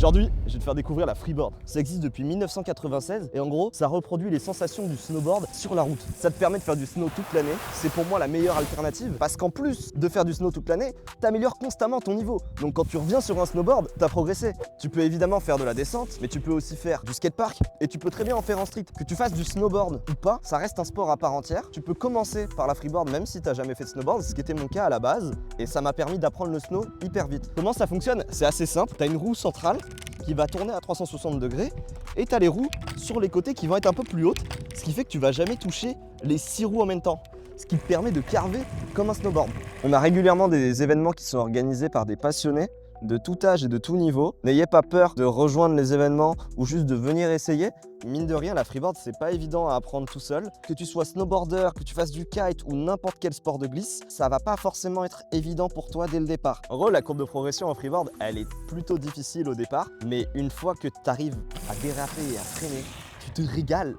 Aujourd'hui, je vais te faire découvrir la freeboard. Ça existe depuis 1996 et en gros, ça reproduit les sensations du snowboard sur la route. Ça te permet de faire du snow toute l'année. C'est pour moi la meilleure alternative parce qu'en plus de faire du snow toute l'année, t'améliores constamment ton niveau. Donc quand tu reviens sur un snowboard, t'as progressé. Tu peux évidemment faire de la descente, mais tu peux aussi faire du skatepark et tu peux très bien en faire en street. Que tu fasses du snowboard ou pas, ça reste un sport à part entière. Tu peux commencer par la freeboard même si t'as jamais fait de snowboard, ce qui était mon cas à la base et ça m'a permis d'apprendre le snow hyper vite. Comment ça fonctionne? C'est assez simple. T'as une roue centrale qui va tourner à 360 degrés et tu as les roues sur les côtés qui vont être un peu plus hautes, ce qui fait que tu vas jamais toucher les 6 roues en même temps, ce qui te permet de carver comme un snowboard. On a régulièrement des événements qui sont organisés par des passionnés de tout âge et de tout niveau. N'ayez pas peur de rejoindre les événements ou juste de venir essayer. Mine de rien, la freeboard, c'est pas évident à apprendre tout seul. Que tu sois snowboarder, que tu fasses du kite ou n'importe quel sport de glisse, ça va pas forcément être évident pour toi dès le départ. En gros, la courbe de progression en freeboard, elle est plutôt difficile au départ, mais une fois que tu arrives à déraper et à freiner, tu te régales.